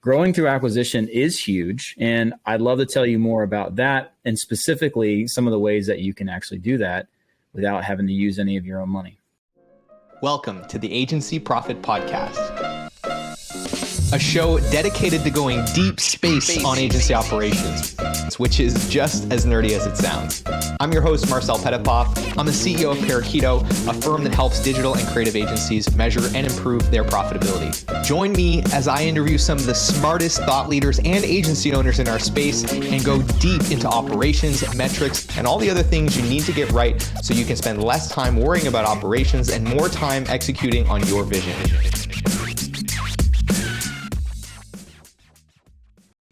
growing through acquisition is huge. And I'd love to tell you more about that and specifically some of the ways that you can actually do that without having to use any of your own money. Welcome to the Agency Profit Podcast, a show dedicated to going deep space on agency operations, which is just as nerdy as it sounds. I'm your host, Marcel Petitpoff. I'm the CEO of Parakeeto, a firm that helps digital and creative agencies measure and improve their profitability. Join me as I interview some of the smartest thought leaders and agency owners in our space and go deep into operations, metrics, and all the other things you need to get right so you can spend less time worrying about operations and more time executing on your vision.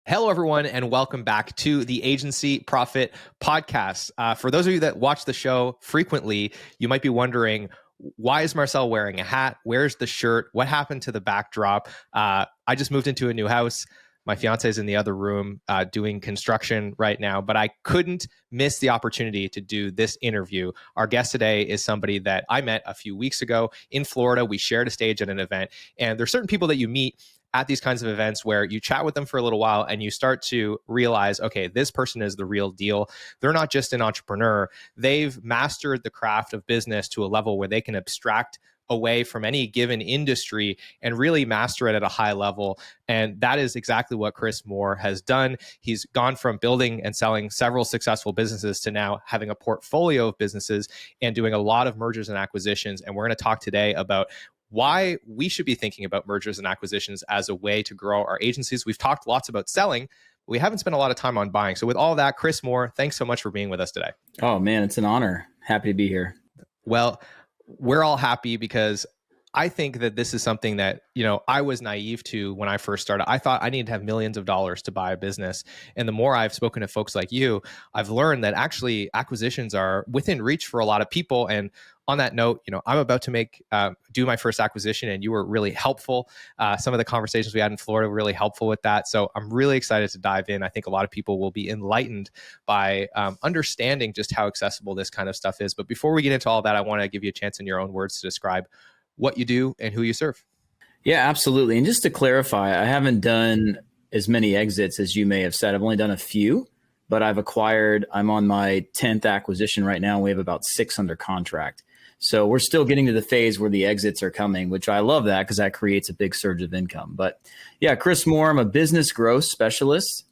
Hello, everyone, and welcome back to the Agency Profit Podcast. For those of you that watch the show frequently, you might be wondering, why is Marcel wearing a hat? Where's the shirt? What happened to the backdrop? I just moved into a new house. My fiance is in the other room doing construction right now, but I couldn't miss the opportunity to do this interview. Our guest today is somebody that I met a few weeks ago in Florida. We shared a stage at an event, and there's certain people that you meet at these kinds of events where you chat with them for a little while and you start to realize, okay, this person is the real deal. They're not just an entrepreneur. They've mastered the craft of business to a level where they can abstract away from any given industry and really master it at a high level. And that is exactly what Chris Moore has done. He's gone from building and selling several successful businesses to now having a portfolio of businesses and doing a lot of mergers and acquisitions. And we're going to talk today about why we should be thinking about mergers and acquisitions as a way to grow our agencies. We've talked lots about selling, but we haven't spent a lot of time on buying. So with all that, Chris Moore, thanks so much for being with us today. Oh man, it's an honor. Happy to be here. Well, we're all happy because I think that this is something that, I was naive to when I first started. I thought I needed to have millions of dollars to buy a business. And the more I've spoken to folks like you, I've learned that actually acquisitions are within reach for a lot of people. And on that note, I'm about to do my first acquisition, and you were really helpful. Some of the conversations we had in Florida were really helpful with that. So I'm really excited to dive in. I think a lot of people will be enlightened by understanding just how accessible this kind of stuff is. But before we get into all that, I want to give you a chance in your own words to describe what you do and who you serve. Yeah, absolutely. And just to clarify, I haven't done as many exits as you may have said. I've only done a few, but I'm on my 10th acquisition right now. We have about 6 under contract. So we're still getting to the phase where the exits are coming, which I love that because that creates a big surge of income. But yeah, Chris Moore, I'm a business growth specialist.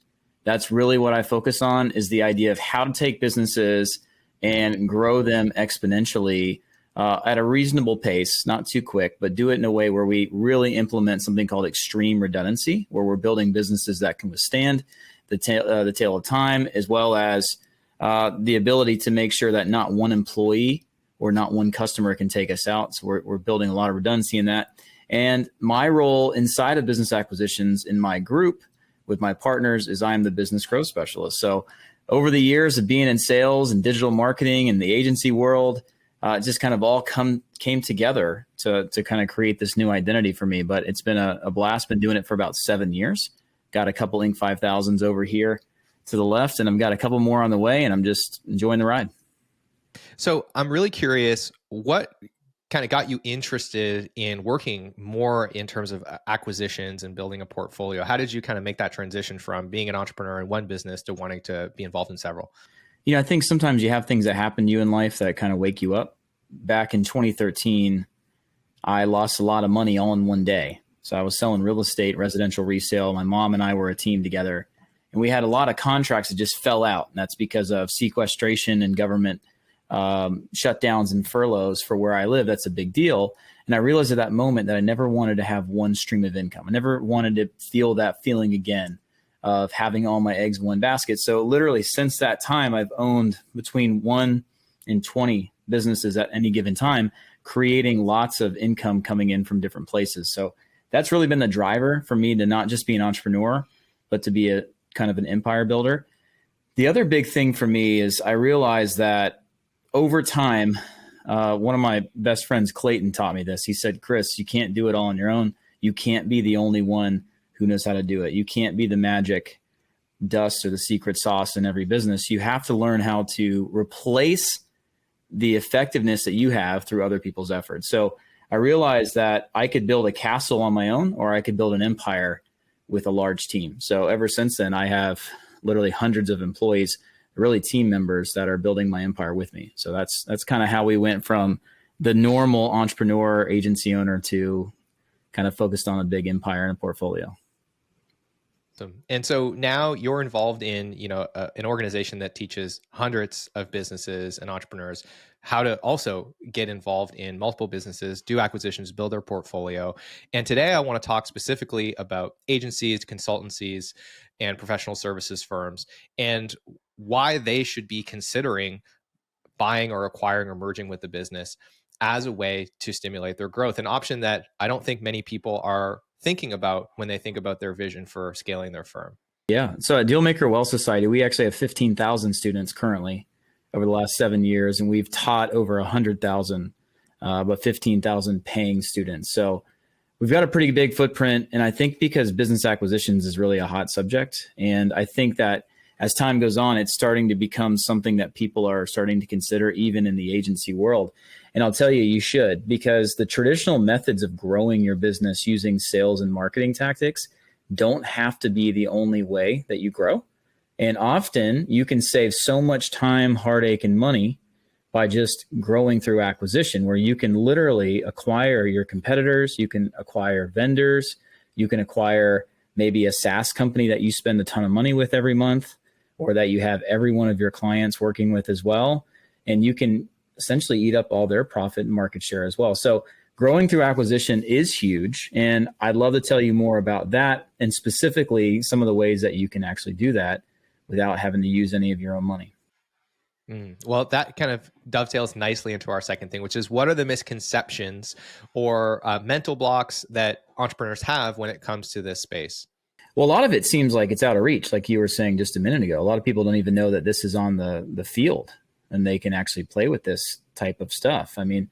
That's really what I focus on, is the idea of how to take businesses and grow them exponentially at a reasonable pace, not too quick, but do it in a way where we really implement something called extreme redundancy, where we're building businesses that can withstand the tail of time, as well as the ability to make sure that not one employee or not one customer can take us out. So we're building a lot of redundancy in that. And my role inside of business acquisitions in my group with my partners is I'm the business growth specialist. So over the years of being in sales and digital marketing and the agency world, it just kind of all came together to kind of create this new identity for me. But it's been a blast. Been doing it for about 7 years. Got a couple Inc. 5000s over here to the left, and I've got a couple more on the way, and I'm just enjoying the ride. So I'm really curious, what kind of got you interested in working more in terms of acquisitions and building a portfolio? How did you kind of make that transition from being an entrepreneur in one business to wanting to be involved in several? I think sometimes you have things that happen to you in life that kind of wake you up. Back in 2013, I lost a lot of money all in one day. So I was selling real estate, residential resale. My mom and I were a team together, and we had a lot of contracts that just fell out. And that's because of sequestration and government shutdowns and furloughs for where I live. That's a big deal. And I realized at that moment that I never wanted to have one stream of income. I never wanted to feel that feeling again of having all my eggs in one basket. So literally since that time, I've owned between 1 and 20 businesses at any given time, creating lots of income coming in from different places. So that's really been the driver for me to not just be an entrepreneur, but to be a kind of an empire builder. The other big thing for me is I realized that over time, one of my best friends, Clayton, taught me this. He said, Chris, you can't do it all on your own. You can't be the only one who knows how to do it. You can't be the magic dust or the secret sauce in every business. You have to learn how to replace the effectiveness that you have through other people's efforts. So I realized that I could build a castle on my own, or I could build an empire with a large team. So ever since then, I have literally hundreds of employees, really team members that are building my empire with me. So that's kind of how we went from the normal entrepreneur agency owner to kind of focused on a big empire and a portfolio. And so now you're involved in, an organization that teaches hundreds of businesses and entrepreneurs how to also get involved in multiple businesses, do acquisitions, build their portfolio. And today I want to talk specifically about agencies, consultancies, and professional services firms, and why they should be considering buying or acquiring or merging with the business as a way to stimulate their growth, an option that I don't think many people are thinking about when they think about their vision for scaling their firm. Yeah. So at Dealmaker Wealth Society, we actually have 15,000 students currently over the last 7 years, and we've taught over 100,000, but 15,000 paying students. So we've got a pretty big footprint. And I think because business acquisitions is really a hot subject. And I think that as time goes on, it's starting to become something that people are starting to consider even in the agency world. And I'll tell you, you should, because the traditional methods of growing your business using sales and marketing tactics don't have to be the only way that you grow. And often you can save so much time, heartache, and money by just growing through acquisition, where you can literally acquire your competitors, you can acquire vendors, you can acquire maybe a SaaS company that you spend a ton of money with every month, or that you have every one of your clients working with as well. And you can essentially eat up all their profit and market share as well. So growing through acquisition is huge. And I'd love to tell you more about that, and specifically some of the ways that you can actually do that without having to use any of your own money. Well, that kind of dovetails nicely into our second thing, which is what are the misconceptions or mental blocks that entrepreneurs have when it comes to this space? Well, a lot of it seems like it's out of reach, like you were saying just a minute ago. A lot of people don't even know that this is on the field and they can actually play with this type of stuff. I mean,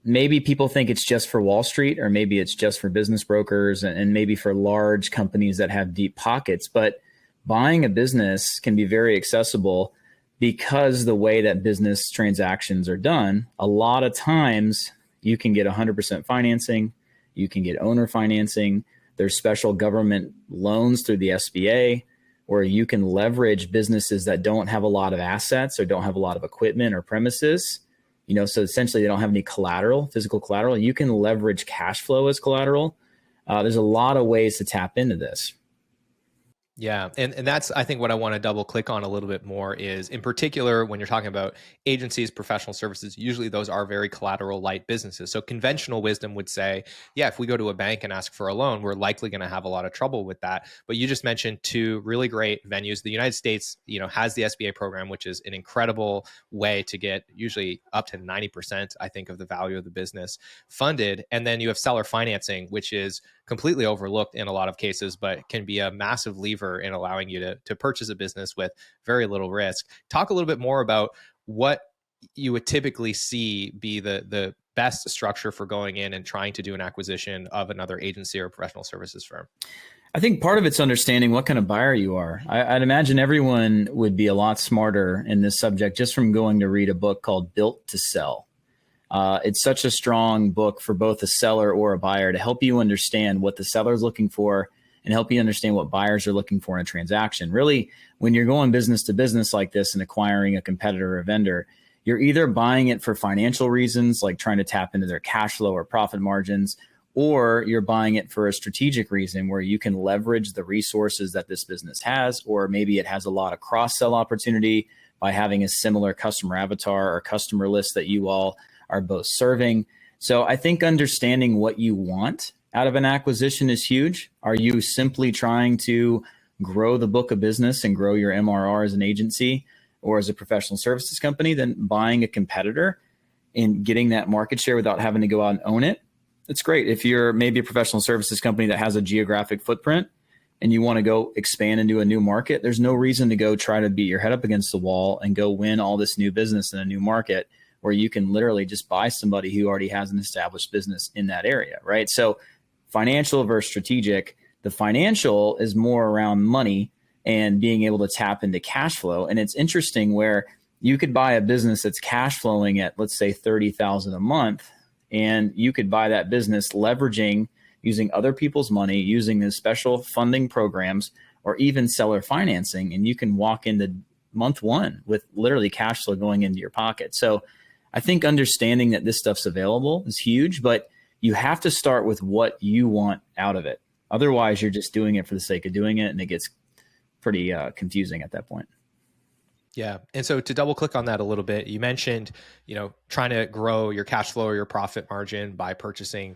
maybe people think it's just for Wall Street, or maybe it's just for business brokers and maybe for large companies that have deep pockets. But buying a business can be very accessible because the way that business transactions are done, a lot of times you can get 100% financing, you can get owner financing. There's special government loans through the SBA, where you can leverage businesses that don't have a lot of assets or don't have a lot of equipment or premises. So essentially they don't have any collateral, physical collateral. You can leverage cash flow as collateral. There's a lot of ways to tap into this. Yeah. And that's, I think, what I want to double click on a little bit more is, in particular, when you're talking about agencies, professional services, usually those are very collateral light businesses. So conventional wisdom would say, yeah, if we go to a bank and ask for a loan, we're likely going to have a lot of trouble with that. But you just mentioned two really great venues. The United States, has the SBA program, which is an incredible way to get usually up to 90%, I think, of the value of the business funded. And then you have seller financing, which is completely overlooked in a lot of cases, but can be a massive lever in allowing you to purchase a business with very little risk. Talk a little bit more about what you would typically see be the best structure for going in and trying to do an acquisition of another agency or professional services firm. I think part of it's understanding what kind of buyer you are. I'd imagine everyone would be a lot smarter in this subject just from going to read a book called Built to Sell. It's such a strong book for both a seller or a buyer to help you understand what the seller is looking for and help you understand what buyers are looking for in a transaction. Really, when you're going business to business like this and acquiring a competitor or a vendor, you're either buying it for financial reasons, like trying to tap into their cash flow or profit margins, or you're buying it for a strategic reason where you can leverage the resources that this business has, or maybe it has a lot of cross-sell opportunity by having a similar customer avatar or customer list that you all are both serving. So I think understanding what you want out of an acquisition is huge. Are you simply trying to grow the book of business and grow your MRR as an agency or as a professional services company? Then buying a competitor and getting that market share without having to go out and own it, it's great. If you're maybe a professional services company that has a geographic footprint and you want to go expand into a new market, there's no reason to go try to beat your head up against the wall and go win all this new business in a new market, where you can literally just buy somebody who already has an established business in that area, right? So financial versus strategic. The financial is more around money and being able to tap into cash flow. And it's interesting where you could buy a business that's cash flowing at, let's say, $30,000 a month, and you could buy that business leveraging using other people's money, using the special funding programs, or even seller financing. And you can walk into month one with literally cash flow going into your pocket. So I think understanding that this stuff's available is huge, but you have to start with what you want out of it. Otherwise, you're just doing it for the sake of doing it, and it gets pretty confusing at that point. Yeah. And so to double click on that a little bit, you mentioned, trying to grow your cash flow or your profit margin by purchasing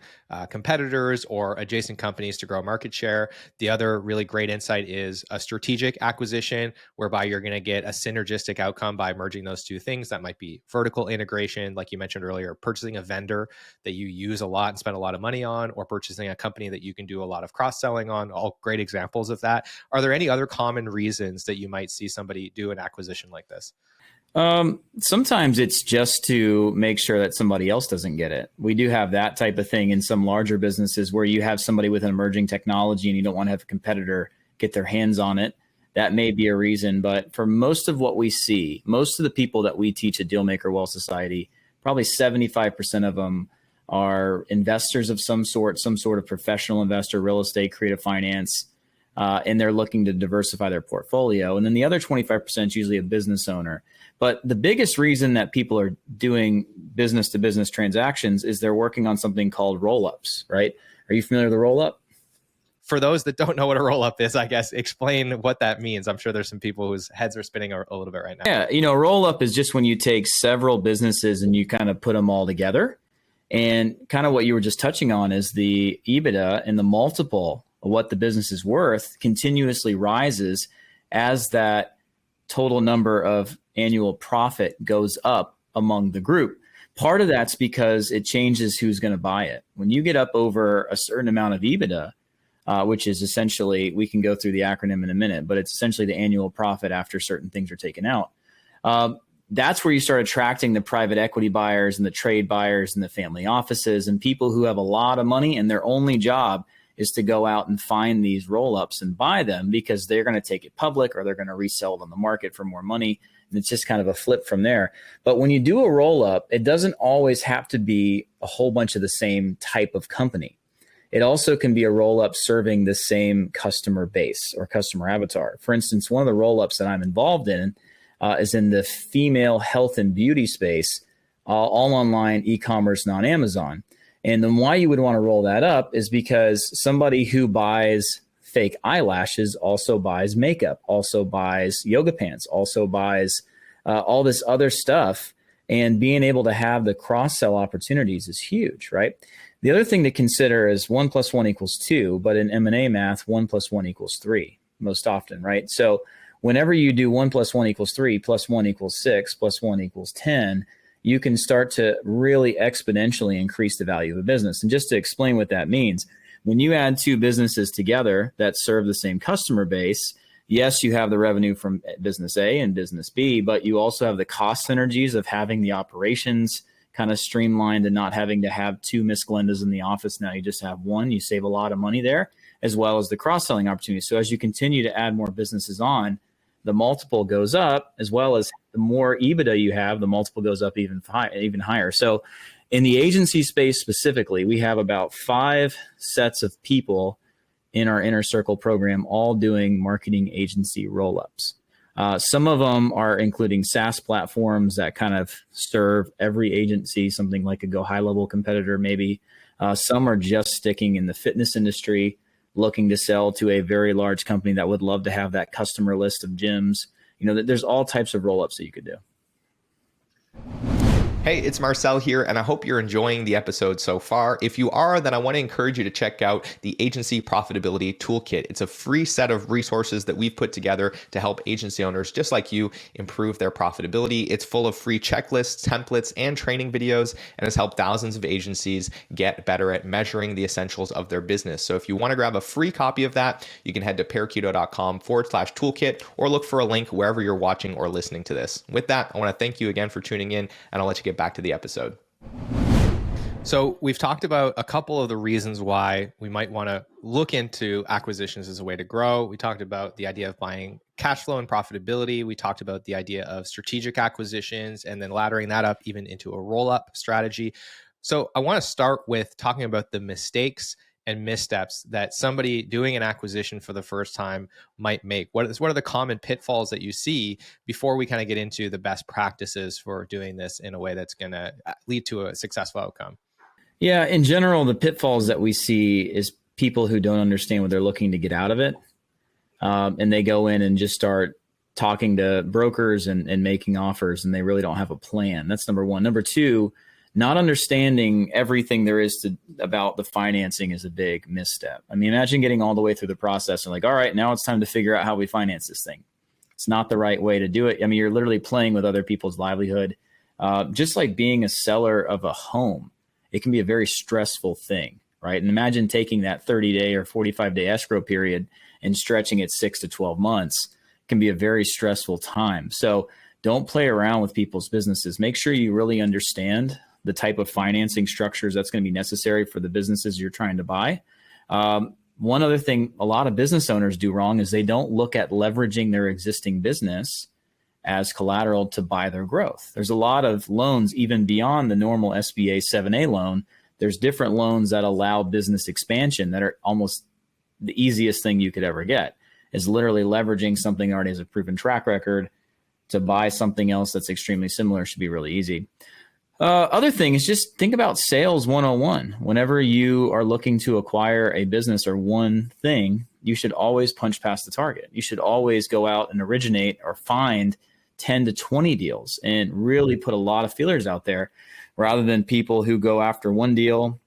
competitors or adjacent companies to grow market share. The other really great insight is a strategic acquisition, whereby you're going to get a synergistic outcome by merging those two things. That might be vertical integration, like you mentioned earlier, purchasing a vendor that you use a lot and spend a lot of money on, or purchasing a company that you can do a lot of cross-selling on. All great examples of that. Are there any other common reasons that you might see somebody do an acquisition like this? Sometimes it's just to make sure that somebody else doesn't get it. We do have that type of thing in some larger businesses where you have somebody with an emerging technology and you don't want to have a competitor get their hands on it. That may be a reason, but for most of what we see, most of the people that we teach at Dealmaker Wealth Society, probably 75% of them are investors of some sort of professional investor, real estate, creative finance, and they're looking to diversify their portfolio. And then the other 25% is usually a business owner. But the biggest reason that people are doing business to business transactions is they're working on something called roll-ups, right? Are you familiar with the roll-up? For those that don't know what a roll-up is, I guess, explain what that means. I'm sure there's some people whose heads are spinning a little bit right now. Yeah, roll-up is just when you take several businesses and you kind of put them all together. And kind of what you were just touching on is the EBITDA and the multiple of what the business is worth continuously rises as that total number of annual profit goes up among the group. Part of that's because it changes who's going to buy it. When you get up over a certain amount of EBITDA, which is essentially, we can go through the acronym in a minute, but it's essentially the annual profit after certain things are taken out. That's where you start attracting the private equity buyers and the trade buyers and the family offices and people who have a lot of money and their only job is to go out and find these roll-ups and buy them because they're going to take it public or they're going to resell it on the market for more money. And it's just kind of a flip from there. But when you do a roll-up, it doesn't always have to be a whole bunch of the same type of company. It also can be a roll-up serving the same customer base or customer avatar. For instance, one of the roll-ups that I'm involved in is in the female health and beauty space, all online e-commerce, non-Amazon. And then why you would want to roll that up is because somebody who buys fake eyelashes also buys makeup, also buys yoga pants, also buys all this other stuff. And being able to have the cross-sell opportunities is huge, right? The other thing to consider is 1 + 1 = 2, but in M&A math, 1 + 1 = 3 most often, right? So whenever you do 1 + 1 = 3, + 1 = 6, + 1 = 10, you can start to really exponentially increase the value of a business. And just to explain what that means, when you add two businesses together that serve the same customer base, yes, you have the revenue from business A and business B, but you also have the cost synergies of having the operations kind of streamlined and not having to have two Miss Glendas in the office. Now you just have one. You save a lot of money there, as well as the cross-selling opportunities. So as you continue to add more businesses on, the multiple goes up, as well as the more EBITDA you have, the multiple goes up even higher. So in the agency space specifically, we have about 5 sets of people in our Inner Circle program, all doing marketing agency roll-ups. Some of them are including SaaS platforms that kind of serve every agency, something like a Go High Level competitor maybe. Some are just sticking in the fitness industry, looking to sell to a very large company that would love to have that customer list of gyms. There's all types of roll-ups that you could do. Hey, it's Marcel here, and I hope you're enjoying the episode so far. If you are, then I want to encourage you to check out the Agency Profitability Toolkit. It's a free set of resources that we've put together to help agency owners just like you improve their profitability. It's full of free checklists, templates, and training videos, and has helped thousands of agencies get better at measuring the essentials of their business. So if you want to grab a free copy of that, you can head to parakeeto.com/toolkit or look for a link wherever you're watching or listening to this. With that, I want to thank you again for tuning in, and I'll let you get back to the episode. So we've talked about a couple of the reasons why we might want to look into acquisitions as a way to grow. We talked about the idea of buying cash flow and profitability. We talked about the idea of strategic acquisitions and then laddering that up even into a roll-up strategy. So I want to start with talking about the mistakes and missteps that somebody doing an acquisition for the first time might make? What are the common pitfalls that you see before we kind of get into the best practices for doing this in a way that's going to lead to a successful outcome? Yeah, in general, the pitfalls that we see is people who don't understand what they're looking to get out of it. And they go in and just start talking to brokers and making offers, and they really don't have a plan. That's number one. Number two, not understanding everything there is about the financing is a big misstep. I mean, imagine getting all the way through the process and like, all right, now it's time to figure out how we finance this thing. It's not the right way to do it. I mean, you're literally playing with other people's livelihood. Just like being a seller of a home, it can be a very stressful thing, right? And imagine taking that 30-day or 45-day escrow period and stretching it 6 to 12 months. It can be a very stressful time. So don't play around with people's businesses. Make sure you really understand the type of financing structures that's going to be necessary for the businesses you're trying to buy. One other thing a lot of business owners do wrong is they don't look at leveraging their existing business as collateral to buy their growth. There's a lot of loans, even beyond the normal SBA 7A loan. There's different loans that allow business expansion that are almost the easiest thing you could ever get, is literally leveraging something that already has a proven track record to buy something else that's extremely similar. Should be really easy. Other thing is just think about sales 101. Whenever you are looking to acquire a business or one thing, you should always punch past the target. You should always go out and originate or find 10 to 20 deals and really put a lot of feelers out there, rather than people who go after one deal,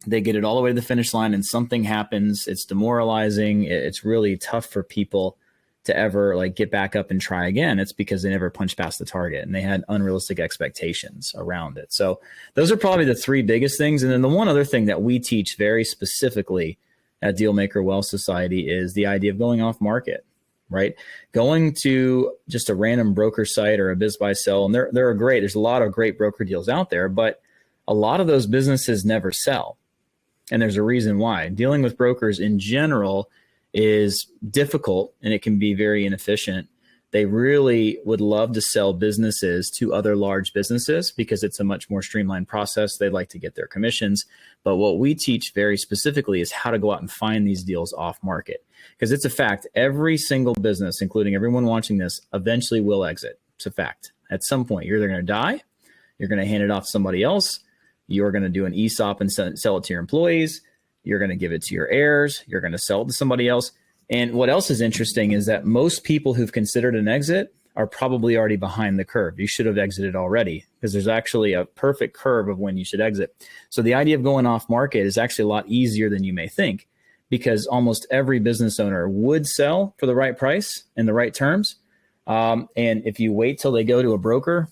they get it all the way to the finish line and something happens. It's demoralizing. It's really tough for people to ever like get back up and try again. It's because they never punched past the target and they had unrealistic expectations around it. So those are probably the three biggest things. And then the one other thing that we teach very specifically at Dealmaker Wealth Society is the idea of going off market, right? Going to just a random broker site or a biz buy sell. And they're great. There's a lot of great broker deals out there, but a lot of those businesses never sell. And there's a reason why. Dealing with brokers in general is difficult and it can be very inefficient. They really would love to sell businesses to other large businesses because it's a much more streamlined process. They like to get their commissions. But what we teach very specifically is how to go out and find these deals off market. Because it's a fact, every single business, including everyone watching this, eventually will exit. It's a fact. At some point, you're either going to die, you're going to hand it off to somebody else, you're going to do an ESOP and sell it to your employees, you're going to give it to your heirs, you're going to sell it to somebody else. And what else is interesting is that most people who've considered an exit are probably already behind the curve. You should have exited already because there's actually a perfect curve of when you should exit. So the idea of going off market is actually a lot easier than you may think, because almost every business owner would sell for the right price and the right terms. And if you wait till they go to a broker,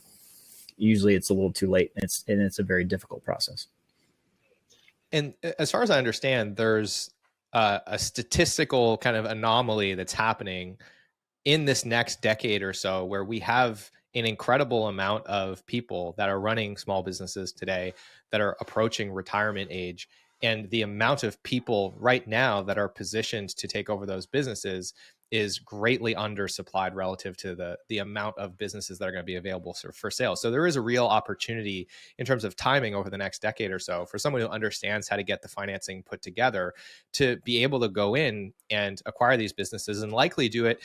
usually it's a little too late. And it's a very difficult process. And as far as I understand, there's a statistical kind of anomaly that's happening in this next decade or so, where we have an incredible amount of people that are running small businesses today that are approaching retirement age. And the amount of people right now that are positioned to take over those businesses is greatly undersupplied relative to the amount of businesses that are going to be available for sale. So there is a real opportunity in terms of timing over the next decade or so for someone who understands how to get the financing put together to be able to go in and acquire these businesses and likely do it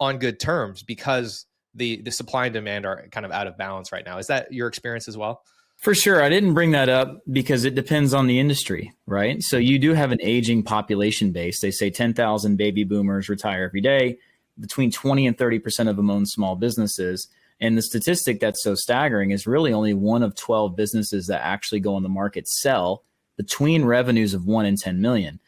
on good terms, because the supply and demand are kind of out of balance right now. Is that your experience as well? For sure. I didn't bring that up because it depends on the industry, right? So you do have an aging population base. They say 10,000 baby boomers retire every day. Between 20 and 30% of them own small businesses. And the statistic that's so staggering is really only one of 12 businesses that actually go on the market sell between revenues of 1 and 10 million.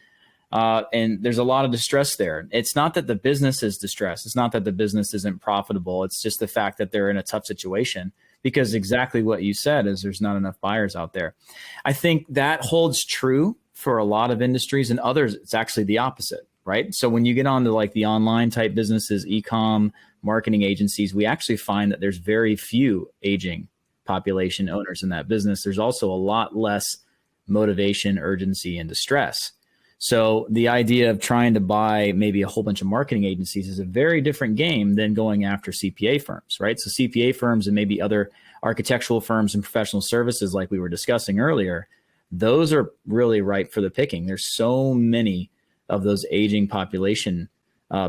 And there's a lot of distress there. It's not that the business is distressed. It's not that the business isn't profitable. It's just the fact that they're in a tough situation. Because exactly what you said is there's not enough buyers out there. I think that holds true for a lot of industries, and others, it's actually the opposite, right? So when you get on to like the online type businesses, e-com, marketing agencies, we actually find that there's very few aging population owners in that business. There's also a lot less motivation, urgency, and distress. So the idea of trying to buy maybe a whole bunch of marketing agencies is a very different game than going after CPA firms, right? So CPA firms and maybe other architectural firms and professional services like we were discussing earlier, those are really ripe for the picking. There's so many of those aging population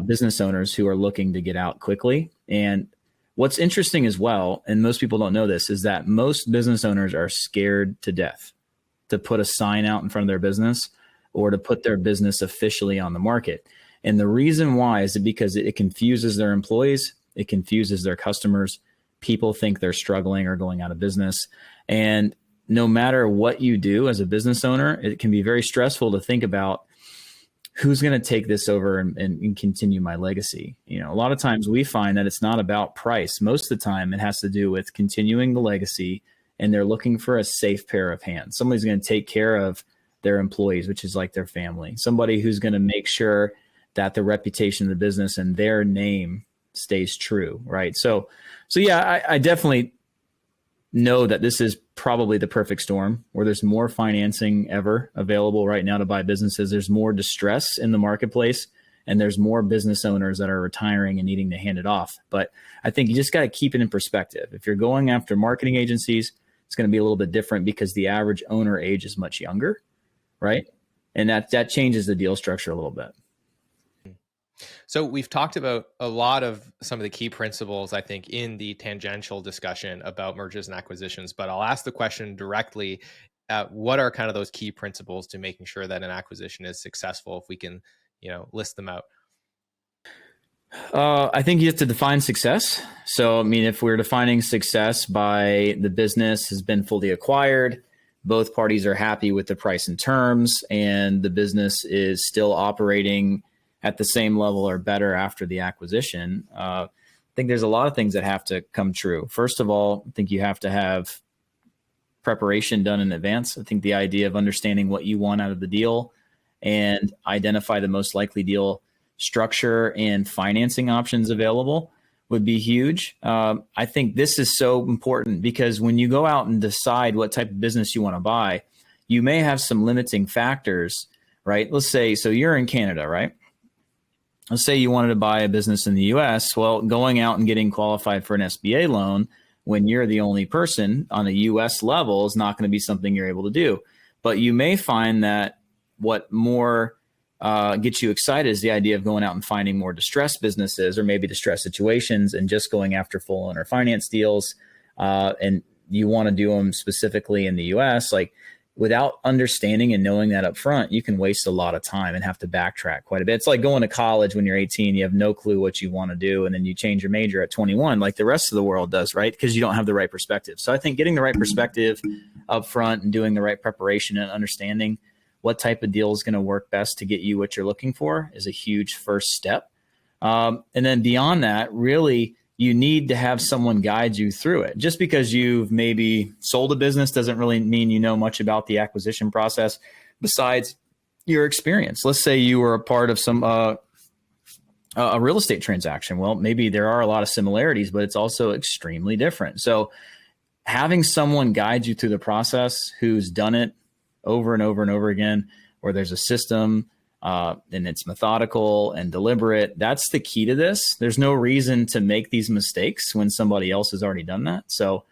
business owners who are looking to get out quickly. And what's interesting as well, and most people don't know this, is that most business owners are scared to death to put a sign out in front of their business or to put their business officially on the market. And the reason why is because it confuses their employees, it confuses their customers. People think they're struggling or going out of business. And no matter what you do as a business owner, it can be very stressful to think about who's going to take this over and continue my legacy. You know, a lot of times we find that it's not about price. Most of the time it has to do with continuing the legacy, and they're looking for a safe pair of hands. Somebody's going to take care of their employees, which is like their family. Somebody who's going to make sure that the reputation of the business and their name stays true, right? So yeah, I definitely know that this is probably the perfect storm where there's more financing ever available right now to buy businesses. There's more distress in the marketplace, and there's more business owners that are retiring and needing to hand it off. But I think you just got to keep it in perspective. If you're going after marketing agencies, it's going to be a little bit different because the average owner age is much younger, right? And that changes the deal structure a little bit. So we've talked about a lot of some of the key principles, I think, in the tangential discussion about mergers and acquisitions, but I'll ask the question directly. What are kind of those key principles to making sure that an acquisition is successful, if we can, list them out? I think you have to define success. So, I mean, if we're defining success by the business has been fully acquired, both parties are happy with the price and terms, and the business is still operating at the same level or better after the acquisition, I think there's a lot of things that have to come true. First of all, I think you have to have preparation done in advance. I think the idea of understanding what you want out of the deal and identify the most likely deal structure and financing options available would be huge. I think this is so important because when you go out and decide what type of business you want to buy, you may have some limiting factors, right? Let's say, so you're in Canada, right? Let's say you wanted to buy a business in the US. Well, going out and getting qualified for an SBA loan when you're the only person on a US level is not going to be something you're able to do. But you may find that what more gets you excited is the idea of going out and finding more distressed businesses or maybe distressed situations and just going after full owner finance deals. And you want to do them specifically in the US. Like, without understanding and knowing that up front, you can waste a lot of time and have to backtrack quite a bit. It's like going to college when you're 18, you have no clue what you want to do, and then you change your major at 21, like the rest of the world does, right? Because you don't have the right perspective. So I think getting the right perspective up front and doing the right preparation and understanding what type of deal is going to work best to get you what you're looking for is a huge first step. And then beyond that, really, you need to have someone guide you through it. Just because you've maybe sold a business doesn't really mean you know much about the acquisition process besides your experience. Let's say you were a part of some a real estate transaction. Well, maybe there are a lot of similarities, but it's also extremely different. So having someone guide you through the process who's done it over and over and over again, where there's a system, and it's methodical and deliberate. That's the key to this. There's no reason to make these mistakes when somebody else has already done that. So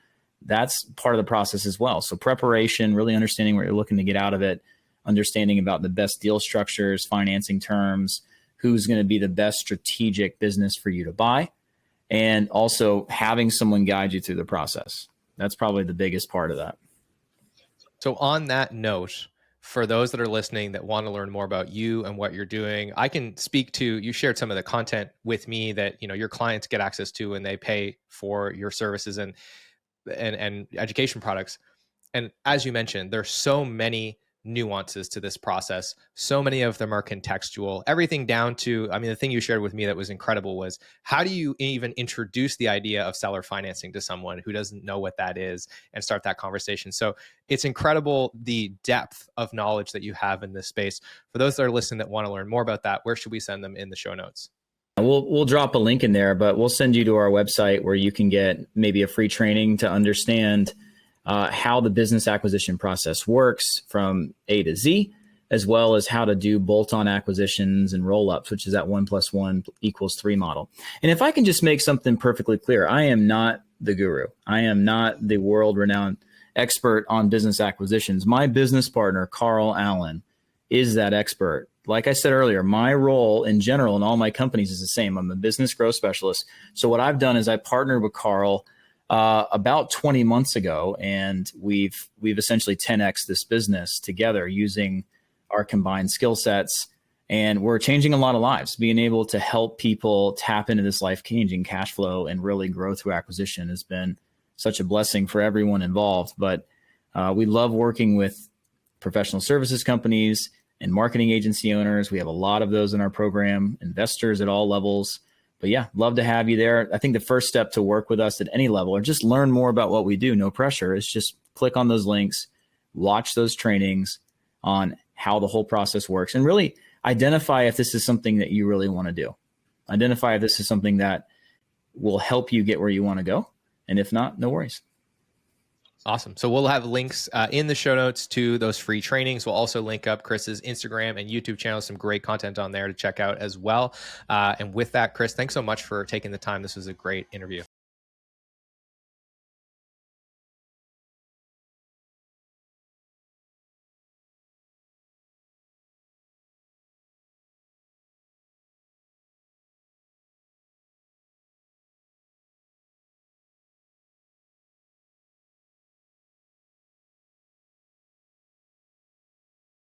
that's part of the process as well. So preparation, really understanding what you're looking to get out of it, understanding about the best deal structures, financing terms, who's going to be the best strategic business for you to buy, and also having someone guide you through the process. That's probably the biggest part of that. So on that note, for those that are listening that want to learn more about you and what you're doing, I can speak to, you shared some of the content with me that, your clients get access to when they pay for your services and education products. And as you mentioned, there's so many nuances to this process. So many of them are contextual, everything down to, the thing you shared with me that was incredible was, how do you even introduce the idea of seller financing to someone who doesn't know what that is and start that conversation? So it's incredible the depth of knowledge that you have in this space. For those that are listening that want to learn more about that, where should we send them in the show notes? We'll drop a link in there, but we'll send you to our website where you can get maybe a free training to understand how the business acquisition process works from A to Z, as well as how to do bolt-on acquisitions and roll-ups, which is that 1 + 1 = 3 model. And if I can just make something perfectly clear, I am not the guru. I am not the world-renowned expert on business acquisitions. My business partner, Carl Allen, is that expert. Like I said earlier, my role in general in all my companies is the same. I'm a business growth specialist. So what I've done is I partnered with Carl about 20 months ago, and we've essentially 10x this business together using our combined skill sets. And we're changing a lot of lives. Being able to help people tap into this life-changing cash flow and really grow through acquisition has been such a blessing for everyone involved. But we love working with professional services companies and marketing agency owners. We have a lot of those in our program, investors at all levels. But yeah, love to have you there. I think the first step to work with us at any level or just learn more about what we do, no pressure, is just click on those links, watch those trainings on how the whole process works, and really identify if this is something that you really want to do. Identify if this is something that will help you get where you want to go. And if not, no worries. Awesome. So we'll have links in the show notes to those free trainings. We'll also link up Chris's Instagram and YouTube channel, some great content on there to check out as well. And with that, Chris, thanks so much for taking the time. This was a great interview.